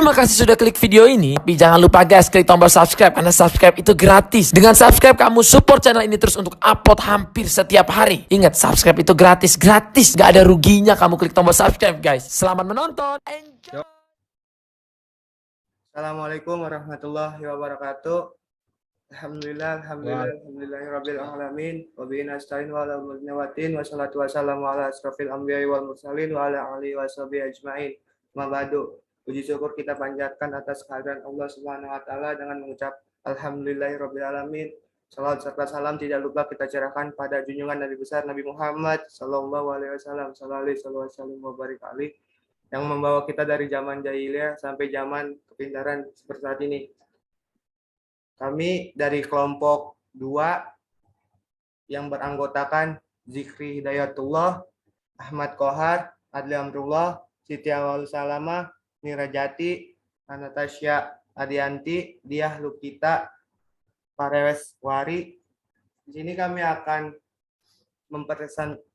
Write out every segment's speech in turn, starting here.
Terima kasih sudah klik video ini. Tapi jangan lupa guys, klik tombol subscribe karena subscribe itu gratis. Dengan subscribe kamu support channel ini terus untuk upload hampir setiap hari. Ingat, subscribe itu gratis, Gak ada ruginya kamu klik tombol subscribe guys. Selamat menonton. Enjoy. Assalamualaikum warahmatullahi wabarakatuh. Alhamdulillahirabbil alamin. Wa bihi nasta'in wa ala ummatin wassalatu wassalamu ala asrofil anbiya'i wal mursalin wa ala alihi washabihi ajmain. Ma ba'du. Puji syukur kita panjatkan atas kehadiran Allah Subhanahu wa taala dengan mengucap alhamdulillahirabbil alamin. Salawat serta salam tidak lupa kita curahkan pada junjungan Nabi besar Nabi Muhammad sallallahu alaihi wasallam, sallallahu alaihi wa barik alaihi, yang membawa kita dari zaman jahiliyah sampai zaman kepintaran seperti saat ini. Kami dari kelompok 2 yang beranggotakan Zikri Hidayatullah, Ahmad Kohar, Adli Amrullah, Siti Awal Salama, Mirajati, Anastasia Adianti, Diah Lukita, Pareves Wari. Di sini kami akan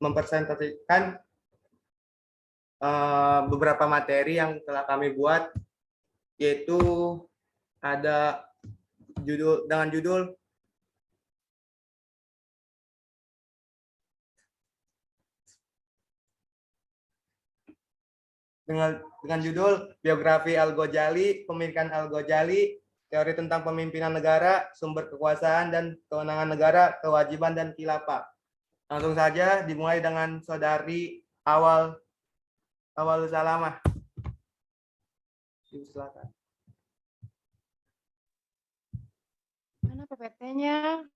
mempresentasikan beberapa materi yang telah kami buat, yaitu ada dengan judul Biografi Al-Ghazali, Pemilikan Al-Ghazali, Teori tentang Pemimpinan Negara, Sumber Kekuasaan dan Kewenangan Negara, Kewajiban dan Khilafah. Langsung saja dimulai dengan saudari Awal Salamah. Silakan. Mana PPT-nya?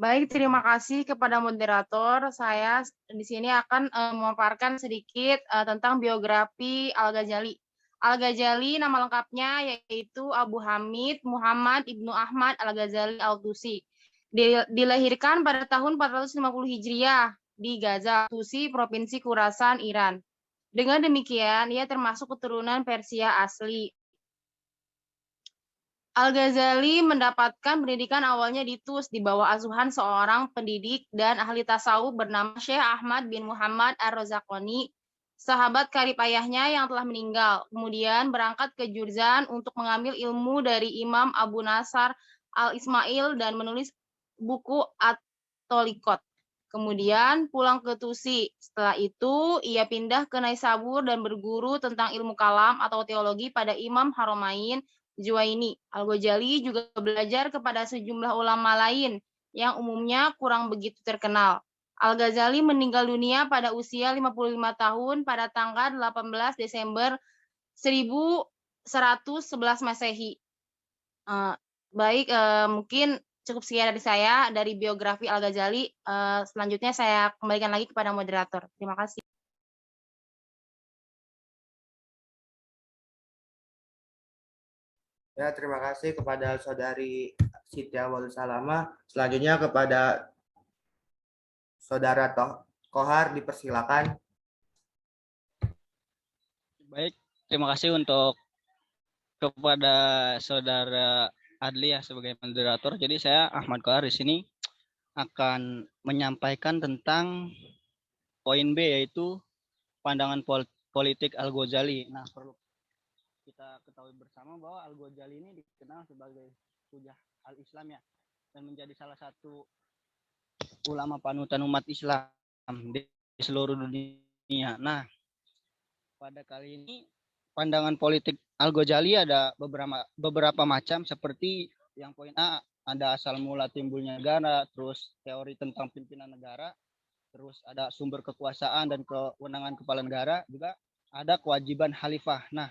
Baik, terima kasih kepada moderator. Saya di sini akan memaparkan sedikit tentang biografi Al-Ghazali. Al-Ghazali nama lengkapnya yaitu Abu Hamid Muhammad Ibnu Ahmad Al-Ghazali Al-Tusi. Dilahirkan pada tahun 450 Hijriah di Gaza, Tusi, Provinsi Khurasan, Iran. Dengan demikian, ia termasuk keturunan Persia asli. Al-Ghazali mendapatkan pendidikan awalnya di Tus di bawah asuhan seorang pendidik dan ahli tasawuf bernama Syekh Ahmad bin Muhammad Ar-Razaqani, sahabat karib ayahnya yang telah meninggal. Kemudian berangkat ke Juzan untuk mengambil ilmu dari Imam Abu Nasr Al-Ismail dan menulis buku At-Tolikot. Kemudian pulang ke Tusi. Setelah itu, ia pindah ke Naisabur dan berguru tentang ilmu kalam atau teologi pada Imam Haromain Juwaini. Al-Ghazali juga belajar kepada sejumlah ulama lain yang umumnya kurang begitu terkenal. Al-Ghazali meninggal dunia pada usia 55 tahun pada tanggal 18 Desember 1111 Masehi. Mungkin cukup sekian dari saya dari biografi Al-Ghazali. Selanjutnya saya kembalikan lagi kepada moderator. Terima kasih. Ya, terima kasih kepada saudari Siti Awal Salama. Selanjutnya kepada saudara Kohar, dipersilakan. Baik, terima kasih untuk kepada saudara Adli ya sebagai moderator. Jadi saya Ahmad Kohar di sini akan menyampaikan tentang poin B, yaitu pandangan politik Al-Ghazali. Nah, perlu kita ketahui bersama bahwa Al-Ghazali ini dikenal sebagai hujah al-Islam ya, dan menjadi salah satu ulama panutan umat Islam di seluruh dunia. Nah, pada kali ini pandangan politik Al-Ghazali ada beberapa macam, seperti yang poin A ada asal mula timbulnya negara, terus teori tentang pimpinan negara, terus ada sumber kekuasaan dan kewenangan kepala negara, juga ada kewajiban khalifah. Nah,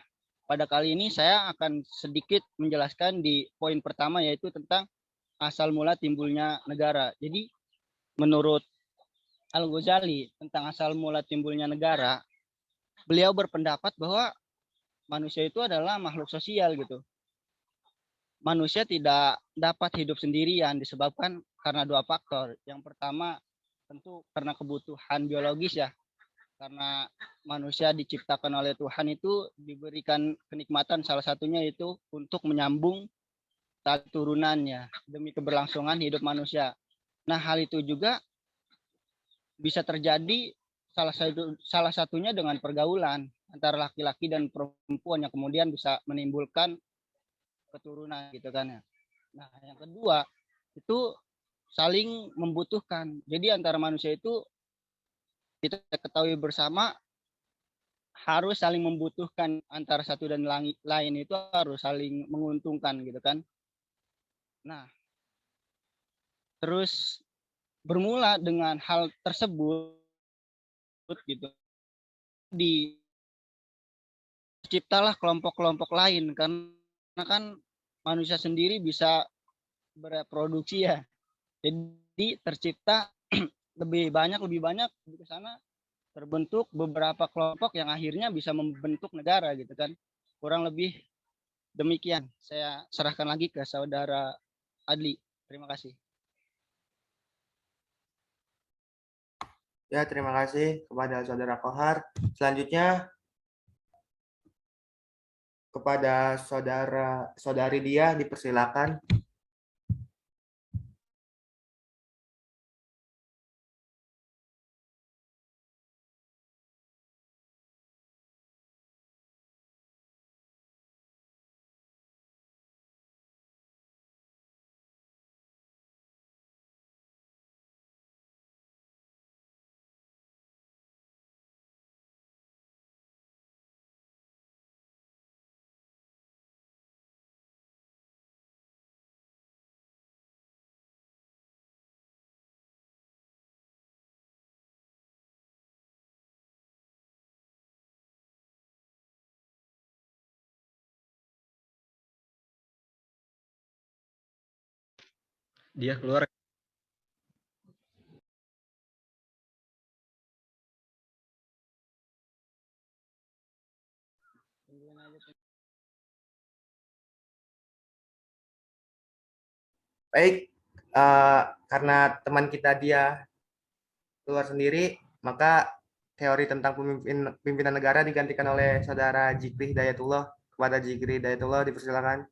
pada kali ini saya akan sedikit menjelaskan di poin pertama, yaitu tentang asal mula timbulnya negara. Jadi menurut Al-Ghazali tentang asal mula timbulnya negara, beliau berpendapat bahwa manusia itu adalah makhluk sosial gitu. Manusia tidak dapat hidup sendirian disebabkan karena 2 faktor. Yang pertama tentu karena kebutuhan biologis ya. Karena manusia diciptakan oleh Tuhan itu diberikan kenikmatan, salah satunya itu untuk menyambung tali turunannya demi keberlangsungan hidup manusia. Nah, hal itu juga bisa terjadi salah satunya dengan pergaulan antara laki-laki dan perempuan yang kemudian bisa menimbulkan keturunan gitu kan ya. Nah, yang kedua itu saling membutuhkan. Jadi antara manusia itu kita ketahui bersama harus saling membutuhkan, antara satu dan lain itu harus saling menguntungkan gitu kan. Nah, terus bermula dengan hal tersebut gitu, diciptalah kelompok-kelompok lain karena kan manusia sendiri bisa bereproduksi ya. Jadi tercipta lebih banyak di sana, terbentuk beberapa kelompok yang akhirnya bisa membentuk negara gitu kan. Kurang lebih demikian. Saya serahkan lagi ke saudara Adli. Terima kasih. Ya, terima kasih kepada saudara Kohar. Selanjutnya kepada saudari Dia dipersilakan. Dia keluar. Baik, karena teman kita Dia keluar sendiri, maka teori tentang pimpinan negara digantikan oleh saudara Jikri Hidayatullah. Kepada Jikri Hidayatullah dipersilakan.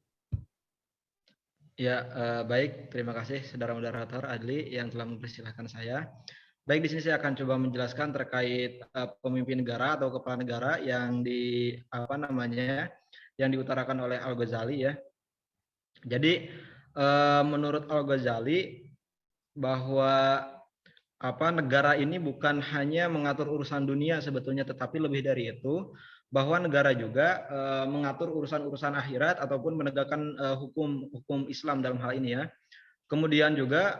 Ya, baik. Terima kasih saudara moderator Adli yang telah mempersilahkan saya. Baik, di sini saya akan coba menjelaskan terkait pemimpin negara atau kepala negara yang yang diutarakan oleh Al-Ghazali ya. Jadi menurut Al-Ghazali bahwa negara ini bukan hanya mengatur urusan dunia sebetulnya, tetapi lebih dari itu, bahwa negara juga mengatur urusan-urusan akhirat ataupun menegakkan hukum Islam dalam hal ini ya. Kemudian juga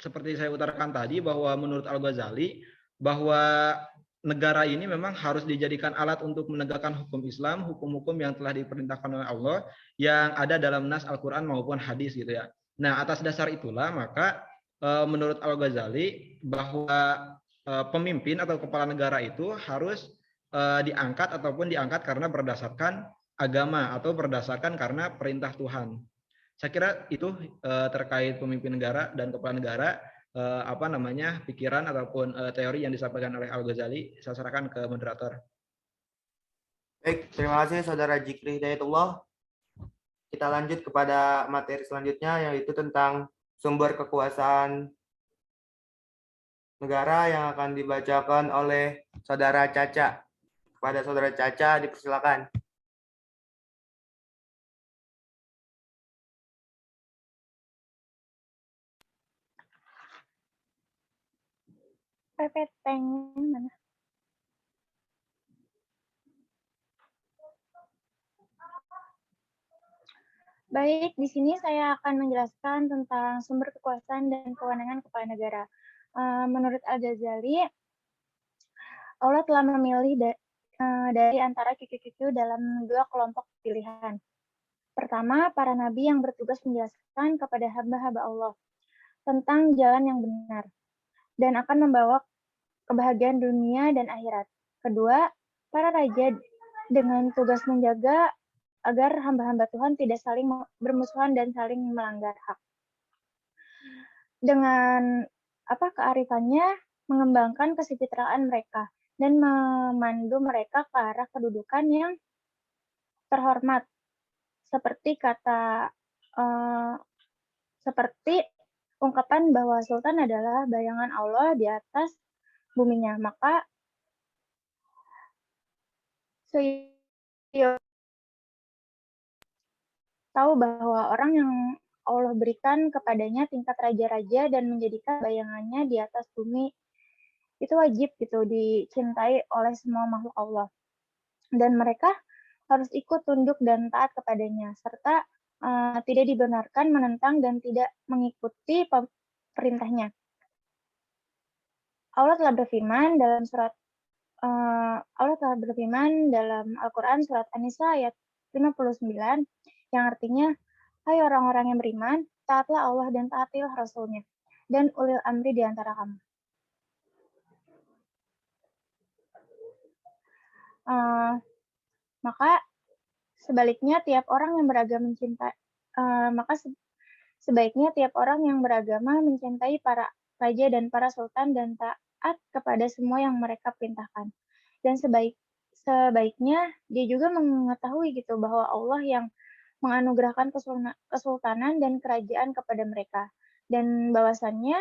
seperti saya utarakan tadi bahwa menurut Al-Ghazali bahwa negara ini memang harus dijadikan alat untuk menegakkan hukum Islam, hukum-hukum yang telah diperintahkan oleh Allah yang ada dalam nas Al-Quran maupun hadis gitu ya. Nah, atas dasar itulah maka menurut Al-Ghazali bahwa pemimpin atau kepala negara itu harus diangkat karena berdasarkan agama atau berdasarkan karena perintah Tuhan. Saya kira itu terkait pemimpin negara dan kepala negara pikiran ataupun teori yang disampaikan oleh Al-Ghazali. Saya serahkan ke moderator. Baik, terima kasih saudara Jikri Hidayatullah. Kita lanjut kepada materi selanjutnya, yaitu tentang sumber kekuasaan negara yang akan dibacakan oleh saudara Caca. Kepada saudara Caca dipersilakan. PPT mana? Baik, di sini saya akan menjelaskan tentang sumber kekuasaan dan kewenangan kepala negara. Menurut Al-Ghazali, Allah telah memilih dari antara cucu-cucu dalam dua kelompok pilihan. Pertama, para nabi yang bertugas menjelaskan kepada hamba-hamba Allah tentang jalan yang benar dan akan membawa kebahagiaan dunia dan akhirat. Kedua, para raja dengan tugas menjaga agar hamba-hamba Tuhan tidak saling bermusuhan dan saling melanggar hak. Dengan kearifannya mengembangkan kesejahteraan mereka dan memandu mereka ke arah kedudukan yang terhormat, seperti ungkapan bahwa sultan adalah bayangan Allah di atas buminya. Maka Suyo tahu bahwa orang yang Allah berikan kepadanya tingkat raja-raja dan menjadikan bayangannya di atas bumi itu wajib gitu dicintai oleh semua makhluk Allah, dan mereka harus ikut tunduk dan taat kepadanya, serta tidak dibenarkan menentang dan tidak mengikuti perintahnya. Allah telah berfirman dalam Al-Quran surat An-Nisa ayat 59 yang artinya, hai orang-orang yang beriman, taatlah Allah dan taatilah Rasul-Nya dan ulil amri di antara kamu. Maka sebaiknya tiap orang yang beragama mencintai para raja dan para sultan dan taat kepada semua yang mereka perintahkan. Dan sebaiknya dia juga mengetahui gitu bahwa Allah yang menganugerahkan kesultanan dan kerajaan kepada mereka, dan bahwasannya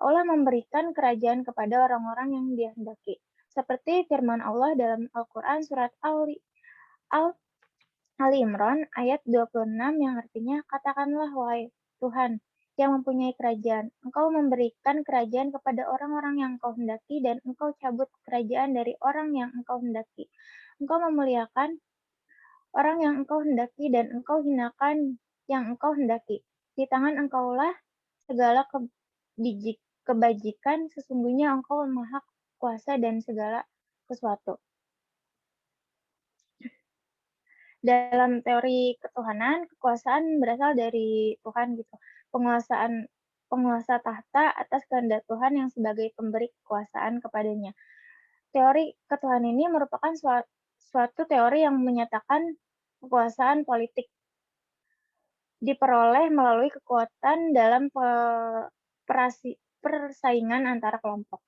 Allah memberikan kerajaan kepada orang-orang yang Dia hendaki. Seperti firman Allah dalam Al-Quran surat Ali Imran ayat 26 yang artinya, katakanlah wahai Tuhan yang mempunyai kerajaan, Engkau memberikan kerajaan kepada orang-orang yang Engkau hendaki dan Engkau cabut kerajaan dari orang yang Engkau hendaki. Engkau memuliakan orang yang Engkau hendaki dan Engkau hinakan yang Engkau hendaki. Di tangan Engkaulah segala kebajikan, sesungguhnya Engkau Maha Kuasa dan segala sesuatu. Dalam teori ketuhanan, kekuasaan berasal dari Tuhan gitu. Penguasa tahta atas kehendak Tuhan yang sebagai pemberi kekuasaan kepadanya. Teori ketuhanan ini merupakan suatu teori yang menyatakan kekuasaan politik diperoleh melalui kekuatan dalam persaingan antara kelompok.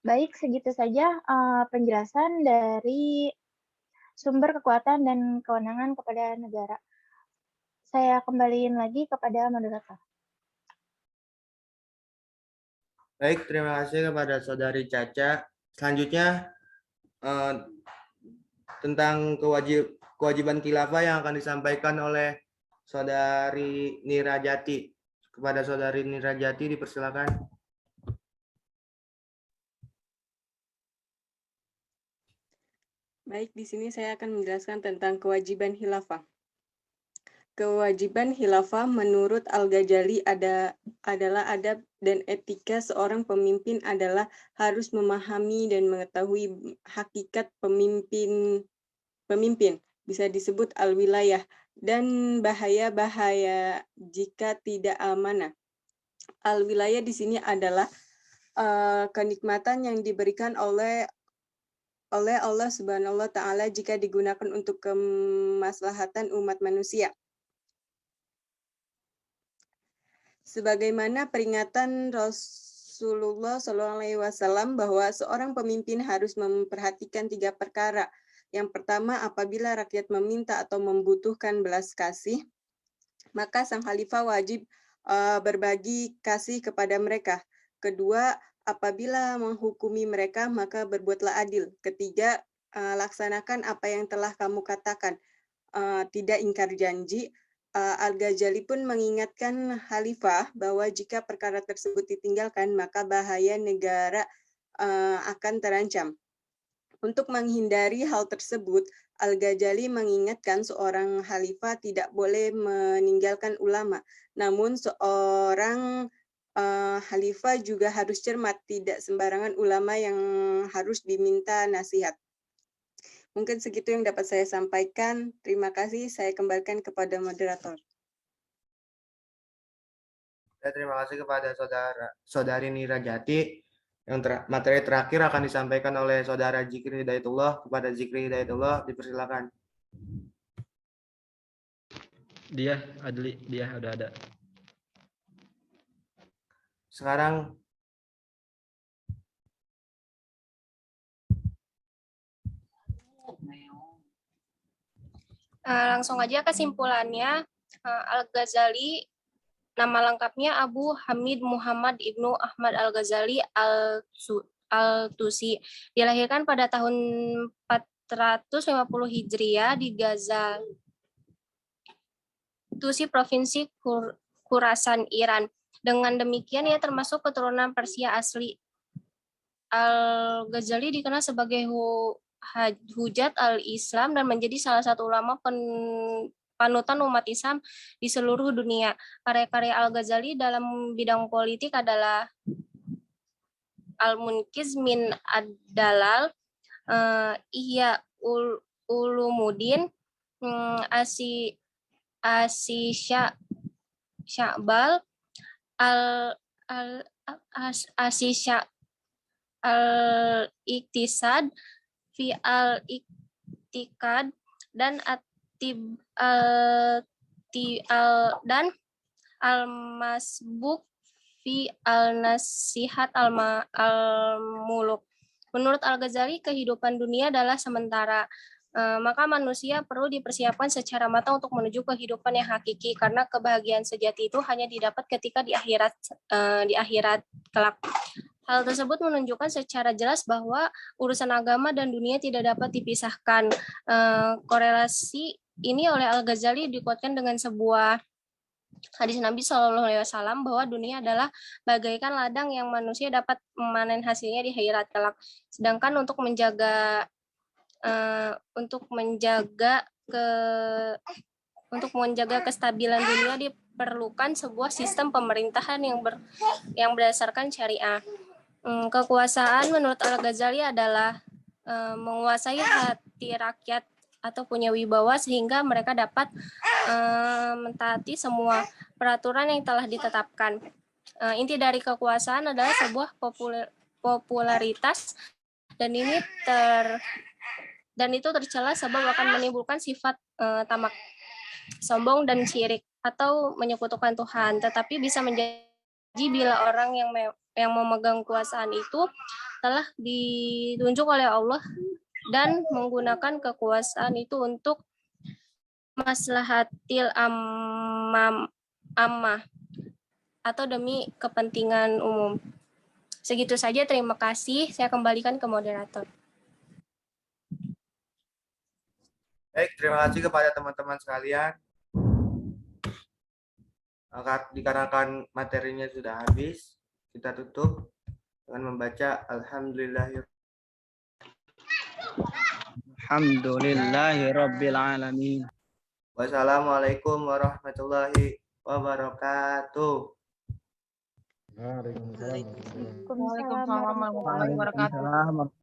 Baik, segitu saja penjelasan dari sumber kekuatan dan kewenangan kepada negara. Saya kembaliin lagi kepada moderator. Baik, terima kasih kepada Saudari Caca. Selanjutnya tentang kewajiban khilafah yang akan disampaikan oleh Saudari Nirajati. Kepada Saudari Nirajati dipersilakan. Baik, di sini saya akan menjelaskan tentang kewajiban khilafah. Kewajiban khilafah menurut Al-Ghazali adalah adab dan etika seorang pemimpin adalah harus memahami dan mengetahui hakikat pemimpin, bisa disebut al-wilayah, dan bahaya-bahaya jika tidak amanah. Al-wilayah di sini adalah kenikmatan yang diberikan oleh Allah Subhanahu wa Ta'ala jika digunakan untuk kemaslahatan umat manusia. Sebagaimana peringatan Rasulullah SAW bahwa seorang pemimpin harus memperhatikan 3 perkara. Yang pertama, apabila rakyat meminta atau membutuhkan belas kasih, maka sang khalifah wajib berbagi kasih kepada mereka. Kedua, apabila menghukumi mereka, maka berbuatlah adil. Ketiga, laksanakan apa yang telah kamu katakan, tidak ingkar janji. Al-Ghazali pun mengingatkan khalifah bahwa jika perkara tersebut ditinggalkan, maka bahaya negara akan terancam. Untuk menghindari hal tersebut, Al-Ghazali mengingatkan seorang khalifah tidak boleh meninggalkan ulama. Namun seorang khalifah juga harus cermat, tidak sembarangan ulama yang harus diminta nasihat. Mungkin segitu yang dapat saya sampaikan. Terima kasih, saya kembalikan kepada moderator. Terima kasih kepada Saudari Nirajati. Yang materi terakhir akan disampaikan oleh Saudara Zikri Hidayatullah. Kepada Zikri Hidayatullah, dipersilakan. Dia udah ada. Sekarang langsung aja kesimpulannya, Al-Ghazali, nama lengkapnya Abu Hamid Muhammad Ibnu Ahmad Al-Ghazali Al-Tusi. Dilahirkan pada tahun 450 Hijriah di Gaza, Tusi, Provinsi Khurasan, Iran. Dengan demikian ia termasuk keturunan Persia asli. Al-Ghazali dikenal sebagai hujat al-Islam dan menjadi salah satu ulama panutan umat Islam di seluruh dunia. Karya-karya Al-Ghazali dalam bidang politik adalah Al-Munqiz min Ad-Dalal, Ihya Ulumuddin, Sya'bal, Al-Iktisad, fi al-Iktikad, dan dan Al-Masbuk fi al-Nasihat al-Muluk. Menurut Al-Ghazali, kehidupan dunia adalah sementara. Maka manusia perlu dipersiapkan secara matang untuk menuju kehidupan yang hakiki, karena kebahagiaan sejati itu hanya didapat ketika di akhirat kelak. Hal tersebut menunjukkan secara jelas bahwa urusan agama dan dunia tidak dapat dipisahkan. Korelasi ini oleh Al-Ghazali dikuatkan dengan sebuah hadis Nabi SAW bahwa dunia adalah bagaikan ladang yang manusia dapat memanen hasilnya di akhirat kelak. Sedangkan untuk menjaga kestabilan dunia diperlukan sebuah sistem pemerintahan yang berdasarkan syariah. Kekuasaan menurut Al-Ghazali adalah menguasai hati rakyat atau punya wibawa sehingga mereka dapat mentaati semua peraturan yang telah ditetapkan. Inti dari kekuasaan adalah sebuah popularitas, dan itu tercela sebab akan menimbulkan sifat tamak, sombong, dan syirik atau menyekutukan Tuhan. Tetapi bisa menjadi bila orang yang memegang kekuasaan itu telah ditunjuk oleh Allah dan menggunakan kekuasaan itu untuk maslahatil ammah atau demi kepentingan umum. Segitu saja, terima kasih. Saya kembalikan ke moderator. Baik, terima kasih kepada teman-teman sekalian. Dikarenakan materinya sudah habis, kita tutup dengan membaca Alhamdulillahirabbil Wassalamualaikum warahmatullahi wabarakatuh. Waalaikumsalam warahmatullahi wabarakatuh. Waalaikumsalam.